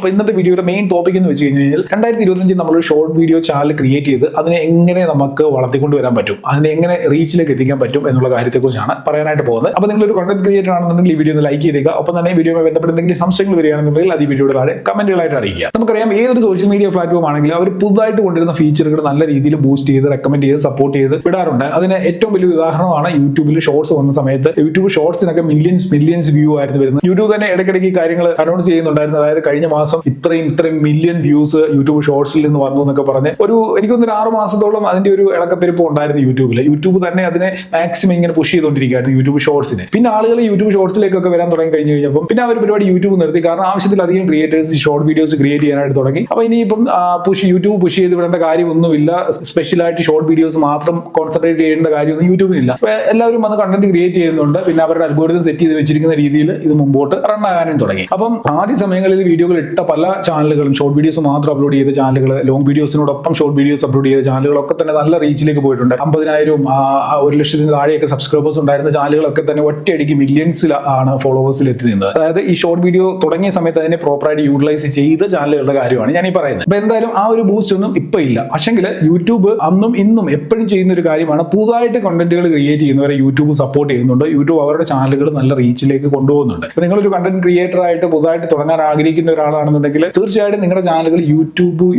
അപ്പോൾ ഇന്നത്തെ വീഡിയോയുടെ മെയിൻ ടോപ്പിക് എന്ന് വെച്ച് കഴിഞ്ഞാൽ 2025 നമ്മളൊരു ഷോർട്ട് വീഡിയോ ചാനൽ ക്രിയേറ്റ് ചെയ്ത് അതിനെ എങ്ങനെ നമുക്ക് വളർത്തിക്കൊണ്ട് വരാൻ പറ്റും, അതിനെ എങ്ങനെ റീച്ചിലേക്ക് എത്തിക്കാൻ പറ്റും എന്നുള്ള കാര്യത്തെക്കുറിച്ചാണ് പറയാനായിട്ട് പോകുന്നത്. അപ്പോൾ നിങ്ങളൊരു കണ്ടന്റ് ക്രിയേറ്റർ ആണെന്നുണ്ടെങ്കിൽ ഈ വീഡിയോ ഒന്ന് ലൈക്ക് ചെയ്തേക്കുക. അപ്പോൾ തന്നെ വീഡിയോയുമായി ബന്ധപ്പെട്ട് എന്തെങ്കിലും സംശയങ്ങൾ വരികയാണെന്നുണ്ടെങ്കിൽ അത് ഈ വീഡിയോയുടെ താഴെ കമന്റുകളായിട്ട് അറിയിക്കുക. നമുക്കറിയാം ഏതൊരു സോഷ്യൽ മീഡിയ പ്ലാറ്റ്ഫോം ആണെങ്കിലും അവർ പുതുതായിട്ട് കൊണ്ടുവരുന്ന ഫീച്ചറുകൾ നല്ല രീതിയിൽ ബൂസ്റ്റ് ചെയ്ത് റെക്കമെൻഡ് ചെയ്ത് സപ്പോർട്ട് ചെയ്ത് വിടാറുണ്ട്. അതിന് ഏറ്റവും വലിയ ഉദാഹരണമാണ് യൂട്യൂബിൽ ഷോർട്സ് വന്ന സമയത്ത് യൂട്യൂബ് ഷോർട്സിനൊക്കെ മില്യൻസ് വ്യൂ ആയിരുന്നു വരുന്നത്. യൂട്യൂബ് തന്നെ ഇടയ്ക്കിടയ്ക്ക് കാര്യങ്ങൾ അനൗൺസ് ചെയ്യുന്നുണ്ടായിരുന്നു. അതായത് കഴിഞ്ഞ മാസം ഇത്രയും മില്യൺ വ്യൂസ് യൂട്യൂബ് ഷോർട്സിൽ നിന്ന് വന്നു എന്നൊക്കെ പറഞ്ഞ് എനിക്കൊന്നൊരു 6 മാസത്തോളം അതിന്റെ ഒരു ഇളക്കപ്പെരുപ്പം ഉണ്ടായിരുന്നു യൂട്യൂബിൽ. യൂട്യൂബ് തന്നെ അതിനെ മാക്സിമം ഇങ്ങനെ പുഷ് ചെയ്തുകൊണ്ടിരിക്കുകയായിരുന്നു യൂട്യൂബ് ഷോർട്സിനെ. പിന്നെ ആളുകൾ യൂട്യൂബ് ഷോർട്സിലേക്കൊക്കെ വരാൻ തുടങ്ങി കഴിഞ്ഞപ്പോൾ പിന്നെ ആ ഒരു പരിപാടി യൂട്യൂബ് നിർത്തി. കാരണം ആവശ്യത്തിലധികം ക്രിയേറ്റേഴ്സ് ഷോർട്ട് വീഡിയോസ് ക്രിയേറ്റ് ചെയ്യാനായിട്ട് തുടങ്ങി. അപ്പോൾ ഇനിയിപ്പം യൂട്യൂബ് പുഷ് ചെയ്ത് വിടേണ്ട കാര്യമൊന്നുമില്ല. സ്പെഷ്യലായിട്ട് ഷോർട്ട് വീഡിയോസ് മാത്രം കോൺസെൻട്രേറ്റ് ചെയ്യേണ്ട കാര്യമൊന്നും യൂട്യൂബിനില്ല. അപ്പോൾ എല്ലാവരും വന്ന് കണ്ടന്റ് ക്രിയേറ്റ് ചെയ്യുന്നുണ്ട്. പിന്നെ അവരുടെ അൽഗോരിതം സെറ്റ് ചെയ്ത് വെച്ചിരിക്കുന്ന രീതിയിൽ ഇത് മുമ്പോട്ട് റൺ ആകാനും തുടങ്ങി. അപ്പം ആദ്യ സമയങ്ങളിൽ വീഡിയോകൾ ഇട്ട പല ചാനലുകളും ഷോർട്ട് വീഡിയോസ് മാത്രം അപ്ലോഡ് ചെയ്ത ചാനലുകൾ, ലോങ് വീഡിയോസിനോടൊപ്പം ഷോർട്ട് വീഡിയോസ് അപ്ലോഡ് ചെയ്ത ചാനലുകളൊക്കെ തന്നെ നല്ല റീച്ചിലേക്ക് പോയിട്ടുണ്ട്. 50,000 1,00,000 താഴെയൊക്കെ സബ്സ്ക്രൈബേഴ്സ് ഉണ്ടായിരുന്ന ചാനലുകളൊക്കെ തന്നെ ഒറ്റയടിക്ക് മില്യൺസിലാണ് ഫോളോവേഴ്സിൽ എത്തി നിന്നത്. അതായത് ഈ ഷോർട്ട് വീഡിയോ തുടങ്ങിയ സമയത്ത് അതിനെ പ്രോപ്പറായിട്ട് യൂട്ടിലൈസ് ചെയ്ത ചാനലുകളുടെ കാര്യമാണ് ഞാൻ ഈ പറയുന്നത്. അപ്പൊ എന്തായാലും ആ ഒരു ബൂസ്റ്റ് ഒന്നും ഇപ്പൊ ഇല്ല. പക്ഷെങ്കിൽ യൂട്യൂബ് അന്നും ഇന്നും എപ്പോഴും ചെയ്യുന്ന ഒരു കാര്യമാണ്, പുതുതായിട്ട് കണ്ടന്റുകൾ ക്രിയേറ്റ് ചെയ്യുന്നവരെ യൂട്യൂബ് സപ്പോർട്ട് ചെയ്യുന്നുണ്ട്. യൂട്യൂബ് അവരുടെ ചാനലുകൾ നല്ല റീച്ചിലേക്ക് കൊണ്ടുപോകുന്നുണ്ട്. അപ്പൊ നിങ്ങളൊരു കണ്ടന്റ് ക്രിയേറ്റർ ആയിട്ട് പുതുതായിട്ട് തുടങ്ങാൻ ആഗ്രഹിക്കുന്ന ഒരാളാണെന്നുണ്ടെങ്കിൽ തീർച്ചയായിട്ടും നിങ്ങളുടെ ചാനലുകൾ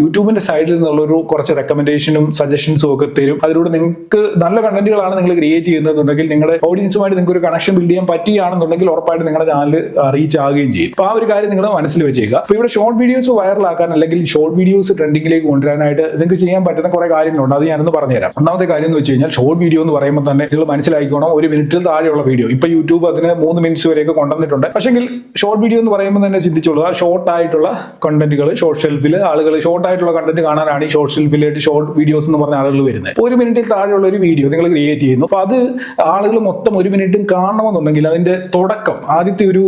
യൂട്യൂബിന്റെ സൈഡിൽ നിന്നുള്ളൊരു കുറച്ച് റെക്കമെൻഡേഷനും സജഷൻസും ഒക്കെ തരും. അതിലൂടെ നിങ്ങൾക്ക് നല്ല കണ്ടന്റുകളാണ് നിങ്ങൾ ക്രിയേറ്റ് ചെയ്യുന്നതെന്നുണ്ടെങ്കിൽ നിങ്ങളുടെ ഓഡിയൻസുമായിട്ട് നിങ്ങൾക്ക് ഒരു കണക്ഷൻ ബിൽഡ് ചെയ്യാൻ പറ്റുകയാണെന്നുണ്ടെങ്കിൽ ഉറപ്പായിട്ട് നിങ്ങളുടെ ചാനൽ റീച്ച് ആവുകയും ചെയ്യും. അപ്പോൾ ആ ഒരു കാര്യം നിങ്ങൾ മനസ്സിൽ വെച്ചേക്കുക. അപ്പോൾ ഇവിടെ ഷോർട്ട് വീഡിയോസ് വൈറലാക്കാൻ അല്ലെങ്കിൽ ഷോർട്ട് വീഡിയോസ് ട്രെൻഡിങ്ങിലേക്ക് കൊണ്ടുവരാനായിട്ട് നിങ്ങൾക്ക് ചെയ്യാൻ പറ്റുന്ന കുറെ കാര്യങ്ങളുണ്ട്. അത് ഞാനൊന്ന് പറഞ്ഞുതരാം. ഒന്നാമത്തെ കാര്യം എന്ന് വെച്ച് കഴിഞ്ഞാൽ ഷോർട്ട് വീഡിയോ എന്ന് പറയുമ്പോൾ തന്നെ നിങ്ങൾ മനസ്സിലാക്കിക്കോണം, 1 മിനിറ്റിൽ താഴെയുള്ള വീഡിയോ. ഇപ്പൊ യൂട്യൂബ് അതിന് 3 മിനിറ്റ്സ് വരെയൊക്കെ കൊണ്ടുവന്നിട്ടുണ്ട്. പക്ഷെങ്കിൽ ഷോർട്ട് വീഡിയോ എന്ന് പറയുമ്പോൾ തന്നെ ചിന്തിച്ചോളൂ, ആ ഷോർട്ട് ആയിട്ടുള്ള കണ്ടന്റുകൾ ഷോർട്ട് ഷെൽഫിൽ ആളുകൾ ഷോർട്ട് ആയിട്ടുള്ള കണ്ടന്റ് കാണാനാണ് ഈ ഷോർട്ട് ഷെൽഫിലായിട്ട് ഷോർട്ട് വീഡിയോസ് എന്ന് പറഞ്ഞ ആളുകൾ വരുന്നത്. 1 മിനിറ്റിൽ താഴെയുള്ള ഒരു വീഡിയോ നിങ്ങൾ ക്രിയേറ്റ് ചെയ്യുന്നു. അപ്പൊ അത് ആളുകൾ മൊത്തം 1 മിനിറ്റും കാണണമെന്നുണ്ടെങ്കിൽ അതിന്റെ തുടക്കം ആദ്യത്തെ ഒരു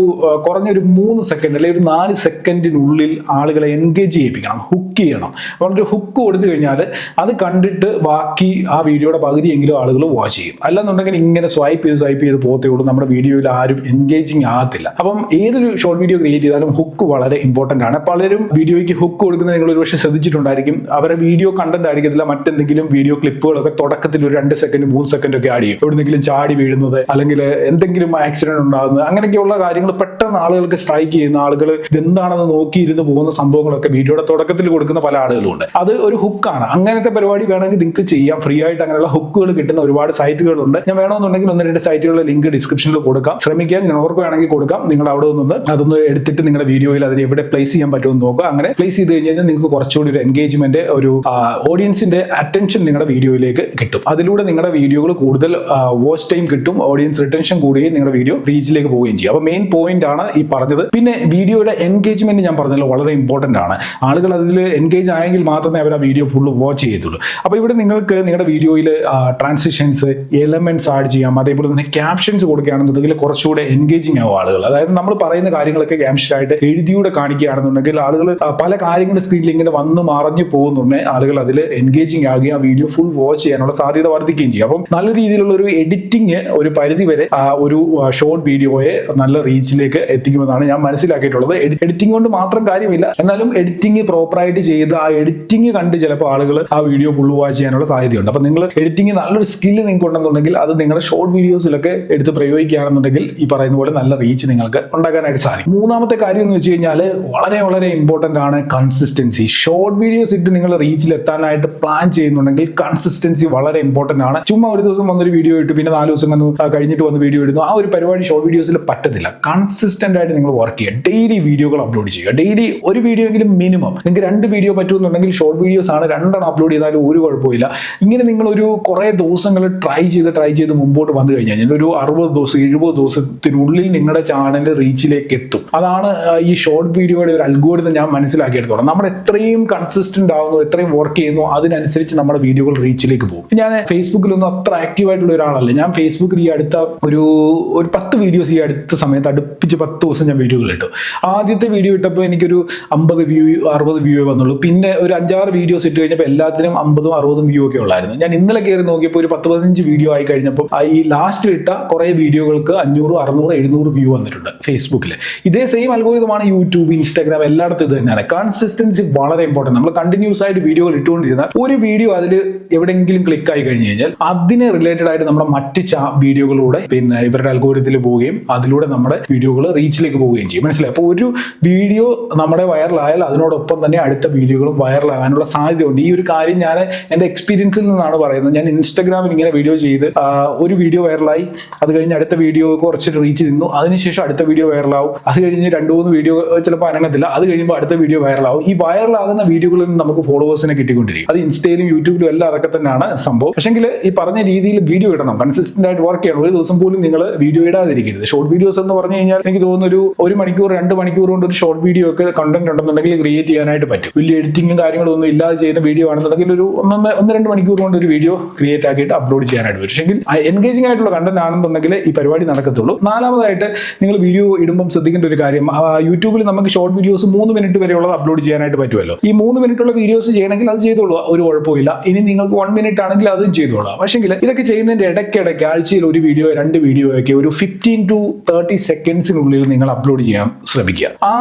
കുറഞ്ഞൊരു 3 സെക്കൻഡ് അല്ലെങ്കിൽ ഒരു 4 സെക്കൻഡിനുള്ളിൽ ആളുകളെ എൻഗേജ് ചെയ്യിപ്പിക്കണം, ഹുക്ക് ചെയ്യണം. അതുകൊണ്ട് ഹുക്ക് കൊടുത്തു കഴിഞ്ഞാൽ അത് കണ്ടിട്ട് ബാക്കി ആ വീഡിയോയുടെ പകുതിയെങ്കിലും ആളുകൾ വാച്ച് ചെയ്യും. അല്ലെന്നുണ്ടെങ്കിൽ ഇങ്ങനെ സ്വൈപ്പ് ചെയ്ത് പോകത്തേ ഉള്ളൂ. നമ്മുടെ വീഡിയോയിൽ ആരും എൻഗേജിങ് ആകത്തില്ല. അപ്പം ഏതൊരു ഷോർട്ട് വീഡിയോ ക്രിയേറ്റ് ചെയ്താലും ഹുക്ക് വളരെ ഇമ്പോർട്ടന്റ് ആണ്. പലരും വീഡിയോയ്ക്ക് ഹുക്ക് കൊടുക്കുന്നത് നിങ്ങൾ ഒരു പക്ഷേ ശ്രദ്ധിച്ചിട്ടുണ്ടായിരിക്കും. അവരുടെ വീഡിയോ കണ്ടന്റ് ആയിരിക്കത്തില്ല, മറ്റെന്തെങ്കിലും വീഡിയോ ക്ലിപ്പുകളൊക്കെ തുടക്കത്തിൽ ഒരു 2 സെക്കൻഡ് 3 സെക്കൻഡ് ഒക്കെ ആഡ് ചെയ്യും. എവിടെന്നെങ്കിലും ചാടി വീഴുന്നത് അല്ലെങ്കിൽ എന്തെങ്കിലും ആക്സിഡന്റ് ഉണ്ടാകുന്നത്, അങ്ങനെയൊക്കെയുള്ള കാര്യങ്ങൾ പെട്ടെന്ന് ആളുകൾക്ക് സ്ട്രൈക്ക് ചെയ്യുന്ന ആളുകൾ ഇതെന്താണെന്ന് നോക്കിയിരുന്ന് പോകുന്ന സംഭവങ്ങളൊക്കെ വീഡിയോയുടെ തുടക്കത്തിൽ കൊടുക്കുന്ന പല ആളുകളുണ്ട്. അത് ഒരു ഹുക്കാണ്. അങ്ങനത്തെ പരിപാടി വേണമെങ്കിൽ നിങ്ങൾക്ക് ചെയ്യാം. ഫ്രീ ആയിട്ട് അങ്ങനെയുള്ള ഹുക്കുകൾ കിട്ടുന്ന ഒരുപാട് സൈറ്റുകളുണ്ട്. ഞാൻ വേണമെന്നുണ്ടെങ്കിൽ 1-2 സൈറ്റുകളുടെ ലിങ്ക് ഡിസ്ക്രിപ്ഷനിൽ കൊടുക്കാം. ശ്രമിക്കാൻ ഞാൻ ഓർക്ക് വേണമെങ്കിൽ കൊടുക്കാം. നിങ്ങൾ അവിടെ നിന്ന് അതൊന്ന് എടുത്തിട്ട് നിങ്ങളുടെ വീഡിയോയിൽ അതിന് എവിടെ പ്ലേസ് ചെയ്യാൻ പറ്റുമെന്ന് നോക്കുക. അങ്ങനെ പ്ലേസ് ചെയ്ത് കഴിഞ്ഞാൽ നിങ്ങൾക്ക് കുറച്ചുകൂടി ഒരു എൻഗേജ്മെന്റ്, ഒരു ഓഡിയൻസിന്റെ അറ്റൻഷൻ നിങ്ങളുടെ വീഡിയോയിലേക്ക് കിട്ടും. അതിലൂടെ നിങ്ങളുടെ വീഡിയോകൾ കൂടുതൽ വാച്ച് ടൈം കിട്ടും, ഓഡിയൻസ് റിട്ടൻഷൻ കൂടുകയും നിങ്ങളുടെ വീഡിയോ റീച്ചിലേക്ക് പോവുകയും ചെയ്യും. അപ്പോൾ മെയിൻ പോയിന്റ് ആണ് ഈ പറഞ്ഞത്. പിന്നെ വീഡിയോയുടെ എൻഗേജ്മെന്റ് ഞാൻ പറഞ്ഞല്ലോ വളരെ ഇമ്പോർട്ടന്റ് ആണ്. ആളുകൾ അതിൽ എൻഗേജ് ആയെങ്കിൽ മാത്രമേ അവർ ആ വീഡിയോ ഫുള്ള് വാച്ച് ചെയ്യത്തുള്ളൂ. അപ്പോൾ ഇവിടെ നിങ്ങൾക്ക് നിങ്ങളുടെ വീഡിയോയിൽ ട്രാൻസിഷൻസ്, എലമെന്റ്സ് ആഡ് ചെയ്യാം. അതേപോലെ തന്നെ ക്യാപ്ഷൻസ് കൊടുക്കുകയാണെന്നുണ്ടെങ്കിൽ കുറച്ചുകൂടെ എൻഗേജിങ് ആവും ആളുകൾ. അതായത് നമ്മൾ പറയുന്ന കാര്യങ്ങളൊക്കെ ക്യാപ്ഷനായിട്ട് എഴുതിയൂടെ കാണിക്കുകയാണെന്നുണ്ടെങ്കിൽ ആളുകൾ പല കാര്യങ്ങളുടെ സ്ക്രീനിൽ ഇങ്ങനെ വന്ന് മറഞ്ഞു പോകുന്നുണ്ടെങ്കിൽ ആളുകൾ അതിൽ എൻഗേജിങ് ആകുകയും ആ വീഡിയോ ഫുൾ വാച്ച് ചെയ്യാനുള്ള സാധ്യത വർദ്ധിക്കുകയും ചെയ്യും. അപ്പം നല്ല രീതിയിലുള്ള ഒരു എഡിറ്റിംഗ് ഒരു പരിധി വരെ ഒരു ഷോർട്ട് വീഡിയോയെ നല്ല റീച്ചിലേക്ക് എത്തിക്കുമെന്നാണ് ഞാൻ മനസ്സിലാക്കിയിട്ടുള്ളത്. എഡിറ്റിംഗ് കൊണ്ട് മാത്രം കാര്യമില്ല, എന്നാലും എഡിറ്റിംഗ് പ്രോപ്പറായിട്ട് ചെയ്ത് ആ എഡിറ്റിംഗ് കണ്ട് ചിലപ്പോൾ ആളുകൾ ആ വീഡിയോ ഫുൾ വാച്ച് ചെയ്യാനുള്ള സാധ്യതയുണ്ട്. അപ്പം നിങ്ങൾ എഡിറ്റിംഗ് നല്ലൊരു സ്കില്ല് നിങ്ങൾക്ക് ഉണ്ടെന്നുണ്ടെങ്കിൽ അത് നിങ്ങളുടെ ഷോർട്ട് വീഡിയോസിലൊക്കെ എടുത്ത് പ്രയോഗിക്കുകയാണെന്നുണ്ടെങ്കിൽ ഈ പറയുന്ന പോലെ നല്ല റീച്ച് നിങ്ങൾക്ക് ഉണ്ടാക്കാനായിട്ട് സാധിക്കും. മൂന്നാമത്തെ കാര്യം എന്ന് വെച്ച് കഴിഞ്ഞാൽ വളരെ ഇമ്പോർട്ടന്റ് ആണ് കൺസിസ്റ്റൻസി. ഷോർട്ട് വീഡിയോസ് ഇട്ട് നിങ്ങൾ റീച്ചിൽ എത്താനായിട്ട് പ്ലാൻ ചെയ്യുന്നുണ്ടെങ്കിൽ കൺസിസ്റ്റൻസി വളരെ ഇമ്പോർട്ടന്റ് ആണ്. ചുമ്മാ ഒരു ദിവസം വന്നൊരു വീഡിയോ ഇട്ട് പിന്നെ 4 ദിവസം കഴിഞ്ഞിട്ട് വന്ന് വീഡിയോ ഇടുന്നു, ആ ഒരു പരിപാടി ഷോർട്ട് വീഡിയോസിൽ പറ്റത്തില്ല. കൺസിസ്റ്റന്റ് ആയിട്ട് നിങ്ങൾ വർക്ക് ചെയ്യുക, ഡെയിലി വീഡിയോകൾ അപ്ലോഡ് ചെയ്യുക. ഡെയിലി ഒരു വീഡിയോ എങ്കിലും മിനിമം. നിങ്ങൾക്ക് 2 വീഡിയോ പറ്റുമെന്നുണ്ടെങ്കിൽ ഷോർട്ട് വീഡിയോസ് ആണ് 2 അപ്ലോഡ് ചെയ്താലും ഒരു കുഴപ്പമില്ല. ഇങ്ങനെ നിങ്ങൾ ഒരു കുറെ ദിവസങ്ങൾ ട്രൈ ചെയ്ത് മുമ്പോട്ട് വന്നു കഴിഞ്ഞാൽ ഒരു 60 ദിവസം 70 ദിവസത്തിനുള്ളിൽ നിങ്ങളുടെ ചാനൽ റീച്ചിലേക്ക് എത്തും. അതാണ് ഈ ഷോർട്ട് വീഡിയോയുടെ ഒരു അൽഗോരിതം ഞാൻ മനസ്സിലാക്കിയെടുത്തോളാം. നമ്മൾ എത്രയും കൺസിസ്റ്റന്റ് ആവുന്നു, എത്രയും വർക്ക് ചെയ്യുന്നു, അതിനനുസരിച്ച് നമ്മുടെ വീഡിയോകൾ റീച്ചിലേക്ക് പോകും. ഞാൻ ഫേസ്ബുക്കിലൊന്നും അത്ര ആക്റ്റീവ് ആയിട്ടുള്ള ഒരാളല്ല. ഞാൻ ഫേസ്ബുക്കിൽ ഈ അടുത്ത ഒരു 10 വീഡിയോസ് ഈ അടുത്ത സമയത്ത് അടുപ്പിച്ച് 10 ദിവസം ഞാൻ വീഡിയോകൾ ഇട്ടു. ആദ്യത്തെ വീഡിയോ ഇട്ടപ്പോൾ എനിക്കൊരു 50 വ്യൂ 60 വ്യൂ വന്നുള്ളൂ. പിന്നെ ഒരു 5-6 വീഡിയോസ് ഇട്ട് കഴിഞ്ഞപ്പോൾ എല്ലാത്തിനും 50-60 വ്യൂ ഒക്കെ ഉള്ളായിരുന്നു. ഞാൻ ഇന്നലെ കയറി നോക്കിയപ്പോൾ ഒരു 10-15 വീഡിയോ ആയി കഴിഞ്ഞപ്പോൾ ഈ ലാസ്റ്റ് ഇട്ട കുറെ വീഡിയോകൾക്ക് 500, 600, 700 വ്യൂ വന്നിട്ടുണ്ട് ഫേസ്ബുക്കിൽ. ഇതേ സെയിം അൽഗോരിതമാണ് യൂട്യൂബ്, ഇൻസ്റ്റാഗ്രാം ഇൻസ്റ്റാഗ്രാം എല്ലായിടത്തും ഇത് തന്നെയാണ്. കൺസിസ്റ്റൻസി വളരെ ഇമ്പോർട്ടന്റ്. നമ്മൾ കണ്ടിന്യൂസ് ആയിട്ട് വീഡിയോകൾ ഇട്ടുകൊണ്ടിരുന്നാൽ ഒരു വീഡിയോ അതിൽ എവിടെയെങ്കിലും ക്ലിക്ക് ആയി കഴിഞ്ഞു കഴിഞ്ഞാൽ അതിനെ റിലേറ്റഡ് ആയിട്ട് നമ്മുടെ മറ്റ് വീഡിയോകളിലൂടെ പിന്നെ ഇവരുടെ അൽഗോരിതത്തിൽ പോവുകയും അതിലൂടെ നമ്മുടെ വീഡിയോകൾ റീച്ചിലേക്ക് പോവുകയും ചെയ്യും. മനസ്സിലായി? അപ്പോൾ ഒരു വീഡിയോ നമ്മുടെ വൈറലായാൽ അതിനോടൊപ്പം തന്നെ അടുത്ത വീഡിയോകളും വൈറലാകാനുള്ള സാധ്യതയുണ്ട്. ഈ ഒരു കാര്യം ഞാൻ എൻ്റെ എക്സ്പീരിയൻസിൽ നിന്നാണ് പറയുന്നത്. ഞാൻ ഇൻസ്റ്റാഗ്രാമിൽ ഇങ്ങനെ വീഡിയോ ചെയ്ത് ഒരു വീഡിയോ വൈറലായി, അത് കഴിഞ്ഞ് അടുത്ത വീഡിയോ കുറച്ച് റീച്ച് നിന്നു, അതിനുശേഷം അടുത്ത വീഡിയോ വൈറലാവും, അത് കഴിഞ്ഞ് 2-3 വീഡിയോ ചിലപ്പോൾ അനങ്ങത്തില്ല, അത് കഴിയുമ്പോൾ അടുത്ത വീഡിയോ വൈറലാവും. ഈ വൈറലാകുന്ന വീഡിയോകളിൽ നിന്ന് നമുക്ക് ഫോളോവേഴ്സിനെ കിട്ടിക്കൊണ്ടിരിക്കും. അത് ഇൻസ്റ്റയിലും യൂട്യൂബിലും എല്ലാം അതൊക്കെ തന്നെയാണ് സംഭവം. പക്ഷെങ്കിൽ ഈ പറഞ്ഞ രീതിയിൽ വീഡിയോ ഇടണം, കൺസിസ്റ്റന്റ് ആയിട്ട് വർക്ക് ചെയ്യണം. ഒരു ദിവസം പോലും നിങ്ങൾ വീഡിയോ ഇടാതിരിക്കരുത്. ഷോർട്ട് വീഡിയോസ് എന്ന് പറഞ്ഞു കഴിഞ്ഞാൽ എനിക്ക് തോന്നുന്നു 1 മണിക്കൂർ 2 മണിക്കൂർ കൊണ്ട് ഒരു ഷോർട്ട് വീഡിയോ ഒക്കെ കണ്ടന്റ് ഉണ്ടെന്നുണ്ടെങ്കിൽ ക്രിയേറ്റ് ചെയ്യാനായിട്ട് പറ്റും. വലിയ എഡിറ്റിംഗും കാര്യങ്ങളും ഒന്നും ഇല്ലാതെ ചെയ്യുന്ന വീഡിയോ ആണെന്നുണ്ടെങ്കിൽ ഒരു 1-2 മണിക്കൂർ കൊണ്ട് ഒരു വീഡിയോ ക്രിയേറ്റ് ആക്കിയിട്ട് അപ്ലോഡ് ചെയ്യാനായിട്ട് പറ്റും. പക്ഷെങ്കിൽ എൻഗേജിംഗ് ആയിട്ടുള്ള കണ്ടന്റ് ആണെന്നുണ്ടെങ്കിൽ ഈ പരിപാടി നടക്കത്തുള്ളൂ. നാലാമതായിട്ട് നിങ്ങൾ വീഡിയോ ഇടുമ്പോൾ ശ്രദ്ധിക്കേണ്ട ഒരു കാര്യം, യൂട്യൂബിൽ നമുക്ക് ഷോർട്ട് വീഡിയോസ് 3 മിനിറ്റ് വരെയുള്ളത് അപ്ലോഡ് ചെയ്യാനായിട്ട് പറ്റുമല്ലോ. ഈ 3 മിനിറ്റുള്ള വീഡിയോസ് ചെയ്യണമെങ്കിൽ അത് ചെയ്തോളൂ, ഒരു കുഴപ്പമില്ല. ഇനി നിങ്ങൾക്ക് 1 മിനിറ്റ് ആണെങ്കിൽ അതും ചെയ്തോളാം. പക്ഷെങ്കിൽ ഇതൊക്കെ ചെയ്യുന്നതിന്റെ ഇടയ്ക്കിടയ്ക്ക് ആഴ്ചയിൽ ഒരു വീഡിയോ 2 വീഡിയോ ഒക്കെ ഒരു 15 to 30 സെക്കൻഡ്സിനുള്ളിൽ നിങ്ങൾ അപ്ലോഡ് ചെയ്യാൻ ശ്രമിക്കുക. ആ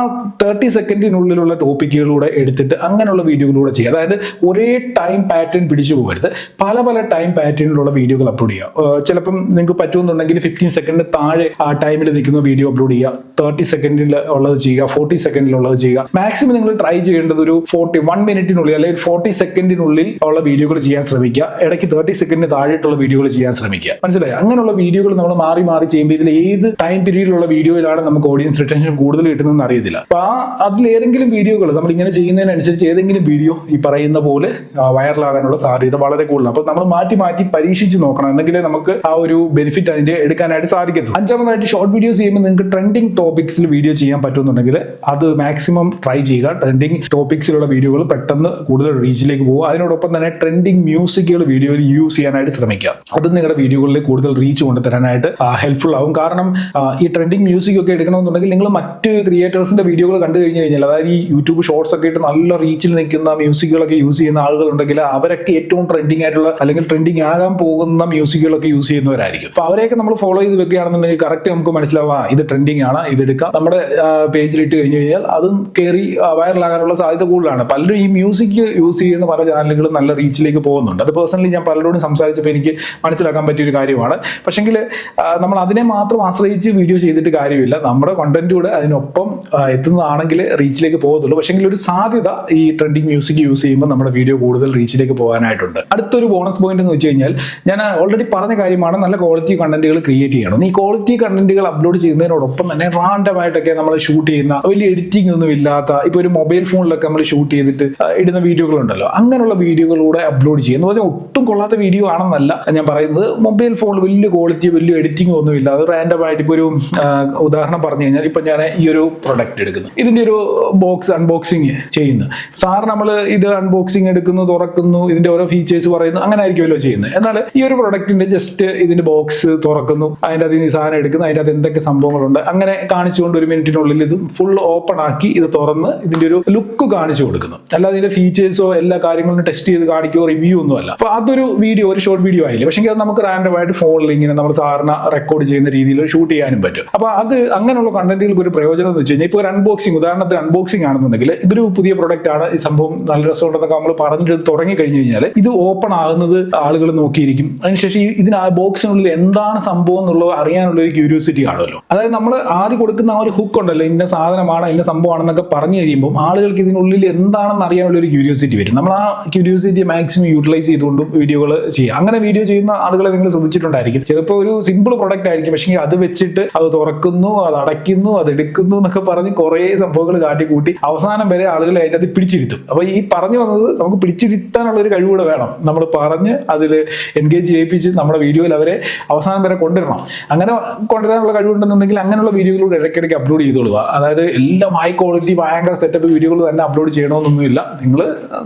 30 സെക്കൻഡിനുള്ളിലുള്ള ടോപ്പിക്കുകളിലൂടെ എടുത്തിട്ട് അങ്ങനെയുള്ള വീഡിയോകളിലൂടെ ചെയ്യുക. അതായത് ഒരേ ടൈം പാറ്റേൺ പിടിച്ചു പോകരുത്, പല ടൈം പാറ്റേണിലുള്ള വീഡിയോകൾ അപ്ലോഡ് ചെയ്യുക. ചിലപ്പം നിങ്ങൾക്ക് പറ്റുമെന്നുണ്ടെങ്കിൽ 15 സെക്കൻഡ് താഴെ ആ ടൈമിൽ നിൽക്കുന്ന വീഡിയോ അപ്ലോഡ് ചെയ്യുക, 30 സെക്കൻഡിൽ ഉള്ളത് ചെയ്യുക, 40 സെക്കൻഡിലുള്ളത് ചെയ്യുക. മാക്സിമം നിങ്ങൾ ട്രൈ ചെയ്യേണ്ടത് ഒരു 1 മിനിറ്റിനുള്ളിൽ അല്ലെങ്കിൽ 40 സെക്കൻഡിനുള്ളിൽ ഉള്ള വീഡിയോകൾ ചെയ്യാൻ ശ്രമിക്കുക. ഇടയ്ക്ക് 30 സെക്കൻഡിന് താഴെയുള്ള വീഡിയോകൾ ചെയ്യാൻ ശ്രമിക്കുക. മനസ്സിലായി? അങ്ങനെയുള്ള വീഡിയോകൾ നമ്മൾ മാറി ചെയ്യുമ്പോൾ ഇതിൽ ഏത് ടൈം പീരീഡിലുള്ള വീഡിയോയിലാണ് നമുക്ക് ഓഡിയൻസ് റിട്ടൻഷൻ കൂടുതൽ കിട്ടുന്നതെന്ന് അറിയത്തില്ല. അപ്പൊ അതിൽ ഏതെങ്കിലും വീഡിയോകൾ നമ്മൾ ഇങ്ങനെ ചെയ്യുന്നതിനനുസരിച്ച് ഏതെങ്കിലും വീഡിയോ ഈ പറയുന്ന പോലെ വൈറലാകാനുള്ള സാധ്യത വളരെ കൂടുതലാണ്. അപ്പൊ നമ്മൾ മാറ്റി പരീക്ഷിച്ച് നോക്കണം, എന്നെങ്കിലേ നമുക്ക് ആ ഒരു ബെനിഫിറ്റ് അതിന്റെ എടുക്കാനായിട്ട് സാധിക്കത്തുള്ളൂ. അഞ്ചാമതായിട്ട് ഷോർട്ട് വീഡിയോസ് ചെയ്യുമ്പോൾ നിങ്ങൾക്ക് ട്രെൻഡിങ് ടോപ്പിക്സിൽ വീഡിയോ ചെയ്യാൻ പറ്റുമെന്നുണ്ടെങ്കിൽ അത് മാക്സിമം ട്രൈ ചെയ്യുക. ട്രെൻഡിങ് ടോപ്പിക്സിലുള്ള വീഡിയോകൾ പെട്ടെന്ന് കൂടുതൽ റീച്ചിലേക്ക് പോകുക. അതിനോടൊപ്പം തന്നെ ട്രെൻഡിങ് മ്യൂസിക്കുകൾ വീഡിയോയിൽ യൂസ് ചെയ്യാനായിട്ട് ശ്രമിക്കുക. അത് നിങ്ങളുടെ വീഡിയോകളിൽ കൂടുതൽ റീച്ച് കൊണ്ടുതരാനായിട്ട് ഹെൽപ്ഫുൾ ആവും. കാരണം ഈ ട്രെൻഡിങ് മ്യൂസിക് ഒക്കെ എടുക്കണമെന്നുണ്ടെങ്കിൽ നിങ്ങൾ മറ്റ് ക്രിയേറ്റേഴ്സിന്റെ വീഡിയോകൾ കണ്ടു കഴിഞ്ഞാൽ, അതായത് ഈ യൂട്യൂബ് ഷോർട്സ് ഒക്കെ ഇട്ട് നല്ല റീച്ചിൽ നിൽക്കുന്ന മ്യൂസിക്കുകളൊക്കെ യൂസ് ചെയ്യുന്ന ആളുകളുണ്ടെങ്കിൽ അവരൊക്കെ ഏറ്റവും ട്രെൻഡിങ് ആയിട്ടുള്ള അല്ലെങ്കിൽ ട്രെൻഡിങ് ആകാൻ പോകുന്ന മ്യൂസിക്കുകളൊക്കെ യൂസ് ചെയ്യുന്നവരായിരിക്കും. അപ്പൊ അവരെയൊക്കെ നമ്മൾ ഫോളോ ചെയ്ത് വെക്കുകയാണെന്നുണ്ടെങ്കിൽ കറക്റ്റ് നമുക്ക് മനസ്സിലാവാം ഇത് ട്രെൻഡിങ് ആണ്, ഇതെടുക്കാം. നമ്മുടെ പേജിൽ ഇട്ട് കഴിഞ്ഞു കഴിഞ്ഞാൽ അതും കയറി വൈറലാകാനുള്ള സാധ്യത കൂടുതലാണ്. പലരും ഈ മ്യൂസിക് യൂസ് ചെയ്യുന്ന പല ചാനലുകളും നല്ല റീച്ചിലേക്ക് പോകുന്നുണ്ട്. അത് പേഴ്സണലി ഞാൻ പലരോടും സംസാരിച്ചപ്പോൾ എനിക്ക് മനസ്സിലാക്കാൻ പറ്റിയൊരു കാര്യമാണ്. പക്ഷെങ്കിൽ നമ്മൾ അതിനെ മാത്രം ആശ്രയിച്ച് വീഡിയോ ചെയ്തിട്ട് കാര്യമില്ല, നമ്മുടെ കണ്ടന്റ് കൂടെ അതിനൊപ്പം എത്തുന്നതാണെങ്കിൽ റീച്ചിലേക്ക് പോകത്തുള്ളൂ. പക്ഷെങ്കിൽ ഒരു സാധ്യത ഈ ട്രെൻഡിങ് മ്യൂസിക് യൂസ് ചെയ്യുമ്പോൾ നമ്മുടെ വീഡിയോ കൂടുതൽ റീച്ചിലേക്ക് പോകാനായിട്ടുണ്ട്. അടുത്തൊരു ബോണസ് പോയിന്റ് എന്ന് വെച്ച് കഴിഞ്ഞാൽ, ഞാൻ ഓൾറെഡി പറഞ്ഞ കാര്യമാണ്, നല്ല ക്വാളിറ്റി കണ്ടന്റുകൾ ക്രിയേറ്റ് ചെയ്യണം. ഈ ക്വാളിറ്റി കണ്ടന്റുകൾ അപ്ലോഡ് ചെയ്യുന്നതിനോടൊപ്പം തന്നെ റാൻഡമായിട്ടൊക്കെ നമ്മൾ ഷൂട്ട് ചെയ്യുന്ന വലിയ എഡിറ്റിംഗ് ഒന്നും ഇല്ലാത്ത, ഇപ്പൊ ഒരു മൊബൈൽ ഫോണിലൊക്കെ നമ്മൾ ഷൂട്ട് ചെയ്തിട്ട് ഇടുന്ന വീഡിയോകളുണ്ടല്ലോ, അങ്ങനെയുള്ള വീഡിയോകളിലൂടെ അപ്ലോഡ് ചെയ്യുക എന്ന് പറഞ്ഞാൽ ഒട്ടും കൊള്ളാത്ത വീഡിയോ ആണെന്നല്ല ഞാൻ പറയുന്നത്. മൊബൈൽ ഫോണിൽ വലിയ ക്വാളിറ്റി വലിയ എഡിറ്റിംഗ് ഒന്നും ഇല്ല, അത് റാൻഡമായിട്ട് ഇപ്പോൾ ഒരു ഉദാഹരണം പറഞ്ഞു കഴിഞ്ഞാൽ, ഇപ്പൊ ഞാൻ ഈ ഒരു പ്രൊഡക്റ്റ് എടുക്കുന്നു, ഇതിന്റെ ഒരു ബോക്സ് അൺബോക്സിങ് ചെയ്യുന്നു. സാർ നമ്മൾ ഇത് അൺബോക്സിങ് എടുക്കുന്നു, തുറക്കുന്നു, ഇതിന്റെ ഓരോ ഫീച്ചേഴ്സ് പറയുന്നു, അങ്ങനെ ആയിരിക്കുമല്ലോ ചെയ്യുന്നത്. എന്നാൽ ഈ ഒരു പ്രൊഡക്റ്റിന്റെ ജസ്റ്റ് ഇതിന്റെ ബോക്സ് തുറക്കുന്നു, അതിന്റെ അതിൽ സാധനം എടുക്കുന്നു, അതിന്റെ അത് എന്തൊക്കെ സംഭവങ്ങളുണ്ട് അങ്ങനെ കാണിച്ചുകൊണ്ട് 1 മിനിറ്റിനുള്ളിൽ ഇത് ഫുൾ ഓപ്പൺ ആക്കി ഇത് തുറന്ന് ഇതിന്റെ ഒരു ലുക്ക് കാണിച്ചു കൊടുക്കുന്നു. അല്ലാതെ ഇതിന്റെ ഫീച്ചേഴ്സോ എല്ലാ കാര്യങ്ങളും ടെസ്റ്റ് ചെയ്ത് കാണിക്കുകയോ റിവ്യൂ ഒന്നും അല്ല. അപ്പൊ അതൊരു വീഡിയോ, ഒരു ഷോർട്ട് വീഡിയോ ആയില്ലേ. പക്ഷേ അത് നമുക്ക് റാൻഡമായിട്ട് ഫോണിൽ ഇങ്ങനെ നമ്മൾ സാധാരണ റെക്കോർഡ് ചെയ്യുന്ന രീതിയിൽ ഷൂട്ട് ചെയ്യാനും പറ്റും. അപ്പൊ അത് അങ്ങനെയുള്ള കണ്ടന്റുകൾക്ക് ഒരു പ്രയോജനം എന്ന് വെച്ച് കഴിഞ്ഞാൽ, ഇപ്പോൾ ഒരു അൺബോക്സിംഗ്, ഉദാഹരണത്തിന് അൺബോക്സിംഗ് ആണെന്നുണ്ടെങ്കിൽ ഇതൊരു പുതിയ പ്രൊഡക്റ്റ് ആണ്, ഈ സംഭവം നല്ല രസമുണ്ടെന്നൊക്കെ നമ്മൾ പറഞ്ഞിട്ട് തുടങ്ങി കഴിഞ്ഞു കഴിഞ്ഞാൽ ഇത് ഓപ്പൺ ആകുന്നത് ആളുകൾ നോക്കിയിരിക്കും. അതിനുശേഷം ഇതിന് ആ ബോക്സിനുള്ളിൽ എന്താണ് സംഭവം എന്നുള്ളത് അറിയാനുള്ള ഒരു ക്യൂരിയോസിറ്റി ആണല്ലോ. അതായത് നമ്മൾ ആദ്യം കൊടുക്കുന്ന ആ ഒരു ഹുക്ക് ഉണ്ടല്ലോ, ഇന്ന സാധനമാണ് ഇന്ന സംഭവമാണെന്നൊക്കെ പറഞ്ഞു കഴിയുമ്പോൾ ആളുകൾക്ക് ഇതിനുള്ളിൽ എന്താണെന്ന് അറിയാനുള്ള ഒരു ക്യൂരിയോസിറ്റി വരും. നമ്മൾ ആ ക്യൂരിയോസിറ്റി മാക്സിമം യൂട്ടിലൈസ് ചെയ്തുകൊണ്ടും വീഡിയോകൾ ചെയ്യുക. അങ്ങനെ വീഡിയോ ചെയ്യുന്ന ആളുകളെ നിങ്ങൾ ശ്രദ്ധിച്ചിട്ടുണ്ടായിരിക്കും. ചിലപ്പോൾ ഒരു സിമ്പിൾ പ്രൊഡക്റ്റ് ആയിരിക്കും, പക്ഷേ അത് വെച്ചിട്ട് അത് തുറക്കുന്നു, അത് അടയ്ക്കുന്നു, അത് എടുക്കുന്നു എന്നൊക്കെ പറഞ്ഞ് കുറേ സംഭവങ്ങൾ കാട്ടിക്കൂട്ടി അവസാനം വരെ ആളുകൾ അതിൻ്റെ അത് പിടിച്ചിരുത്തും. അപ്പൊ ഈ പറഞ്ഞു വന്നത് നമുക്ക് പിടിച്ചിരുത്താനുള്ള ഒരു കഴിവുകൂടെ വേണം. നമ്മൾ പറഞ്ഞ് അതിൽ എൻഗേജ് ചെയ്യിപ്പിച്ച് നമ്മുടെ വീഡിയോയിൽ അവരെ അവസാനം വരെ കൊണ്ടുവരണം. അങ്ങനെ കൊണ്ടുവരാനുള്ള കഴിവുണ്ടെന്നുണ്ടെങ്കിൽ അങ്ങനെയുള്ള വീഡിയോകളിലൂടെ ഇടയ്ക്കിടയ്ക്ക് അപ്ലോഡ് ചെയ്തോളുക. അതായത് എല്ലാം ഹൈ ക്വാളിറ്റി ഭയങ്കര സെറ്റപ്പ് വീഡിയോകൾ തന്നെ അപ്ലോഡ് ചെയ്യണമെന്നൊന്നുമില്ല. നിങ്ങൾ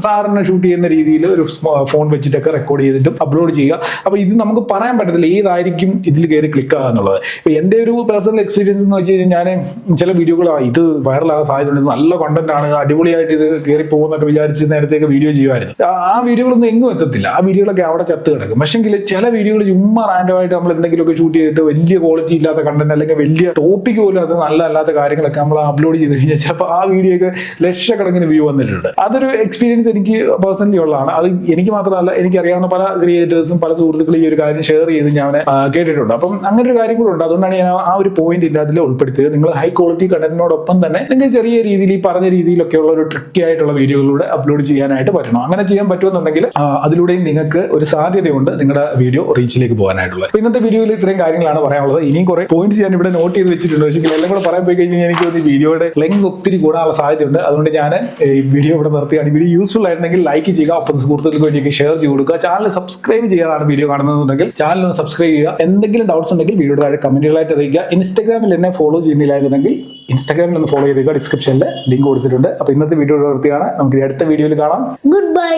സാധാരണ ഷൂട്ട് ചെയ്യുന്ന രീതിയിൽ ഒരു ഫോൺ വെച്ചിട്ടൊക്കെ റെക്കോർഡ് ചെയ്തിട്ടും അപ്ലോഡ് ചെയ്യുക. അപ്പൊ ഇത് നമുക്ക് പറയാൻ പറ്റത്തില്ല ഏതായിരിക്കും ഇതിൽ കയറി ക്ലിക്ക് ആകുക എന്നുള്ളത്. ഇപ്പൊ എൻ്റെ ഒരു പേഴ്സണൽ എക്സ്പീരിയൻസ് എന്ന് വെച്ച് കഴിഞ്ഞാൽ, ഞാൻ ചില വീഡിയോകൾ ഇത് വൈറലാകാൻ സാധ്യതയുണ്ട്, നല്ല കണ്ടന്റ് ആണ്, അടിപൊളിയായിട്ട് ഇത് കയറി പോകുന്നൊക്കെ വിചാരിച്ച് നേരത്തേക്ക് വീഡിയോ ചെയ്യുമായിരുന്നു. ആ വീഡിയോകളൊന്നും എങ്ങും എത്തത്തില്ല, ആ വീഡിയോകളൊക്കെ അവിടെ ചത്ത് കിടക്കും. പക്ഷെങ്കിൽ ചില വീഡിയോകൾ ചുമ്മാ റാൻഡമായിട്ട് നമ്മൾ എന്തെങ്കിലുമൊക്കെ ഷൂട്ട് ചെയ്തിട്ട് വലിയ ക്വാളിറ്റി ഇല്ലാത്ത കണ്ടന്റ് അല്ലെങ്കിൽ വലിയ ടോപ്പിക് പോലും അത് നല്ല അല്ലാത്ത കാര്യങ്ങളൊക്കെ നമ്മൾ അപ്ലോഡ് ചെയ്ത് കഴിഞ്ഞാൽ ചിലപ്പോൾ ആ വീഡിയോ ഒക്കെ ലക്ഷക്കണക്കിന് വ്യൂ വന്നിട്ടുണ്ട്. അതൊരു എക്സ്പീരിയൻസ് എനിക്ക് പേഴ്സണലി ഉള്ളതാണ്. അത് എനിക്ക് മാത്രമല്ല, എനിക്കറിയാവുന്ന പല ക്രിയേറ്റേഴ്സും പല സുഹൃത്തുക്കളും ഈ ഒരു കാര്യം ഷെയർ ചെയ്ത് ഞാൻ കേട്ടിട്ടുണ്ട്. അപ്പം അങ്ങനെ ഒരു കാര്യം കൂടെ ഉണ്ട്. അതുകൊണ്ടാണ് ഞാൻ ആ ഒരു പോയിന്റ് അതിൽ ഉൾപ്പെടുത്തിയത്. നിങ്ങൾ ഹൈ ക്വാളിറ്റി കണ്ടന്റിനോടൊപ്പം തന്നെ നിങ്ങൾക്ക് ചെറിയ രീതിയിൽ ഈ പറഞ്ഞ രീതിയിലൊക്കെയുള്ള ഒരു ട്രിക്കി ആയിട്ടുള്ള വീഡിയോകളിലൂടെ അപ്ലോഡ് ചെയ്യാനായിട്ട് പറ്റണം. അങ്ങനെ ചെയ്യാൻ പറ്റുമെന്നുണ്ടെങ്കിൽ അതിലൂടെയും നിങ്ങൾക്ക് ഒരു സാധ്യതയുണ്ട് നിങ്ങളുടെ വീഡിയോ റീച്ചിലേക്ക് പോകാനായിട്ടുള്ളത്. അപ്പോൾ ഇന്നത്തെ വീഡിയോയിൽ ഇത്രയും കാര്യങ്ങളാണ് പറയാനുള്ളത്. ഇനിയും കുറെ പോയിന്റ്സ് ഞാൻ ഇവിടെ നോട്ട് ചെയ്ത് വെച്ചിട്ടുണ്ട്. പക്ഷേ എല്ലാം കൂടെ പറയാൻ പോയി കഴിഞ്ഞാൽ എനിക്ക് തോന്നി വീഡിയോയുടെ ലെങ്ത് ഒത്തിരി കൂടാനുള്ള സാധ്യതയുണ്ട്. അതുകൊണ്ട് ഞാൻ ഈ വീഡിയോ ഇവിടെ നിർത്തുകയാണ്. വീഡിയോ യൂസ്ഫുൾ ആയിരുന്നെങ്കിൽ ലൈക്ക് ചെയ്യുക, ഒപ്പം സുഹൃത്തുക്കൾക്ക് വേണ്ടി ഷെയർ ചെയ്ത് കൊടുക്കുക. ചാനൽ സബ്സ്ക്രൈബ് ചെയ്യാതാണ് വീഡിയോ കാണുന്നതെന്നുണ്ടെങ്കിൽ ചാനൽ ഒന്ന് സബ്സ്ക്രൈബ് ചെയ്യുക. എന്തെങ്കിലും ഡൗട്ട്സ് ഉണ്ടെങ്കിൽ വീഡിയോയുടെ താഴെ കമന്റുകളായിട്ട് അറിയിക്കുക. ഇൻസ്റ്റാഗ്രാമിൽ എന്നെ ഫോളോ ചെയ്യുന്നില്ലായിരുന്നെങ്കിൽ ഇൻസ്റ്റാഗ്രാമിൽ ഒന്ന് ഫോളോ ചെയ്തേക്കുക. ഡിസ്ക്രിപ്ഷനിൽ ലിങ്ക് കൊടുത്തിട്ടുണ്ട്. അപ്പോൾ ഇന്നത്തെ വീഡിയോ നിർത്തിയാണ്. നമുക്ക് അടുത്ത വീഡിയോയിൽ കാണാം. Good bye.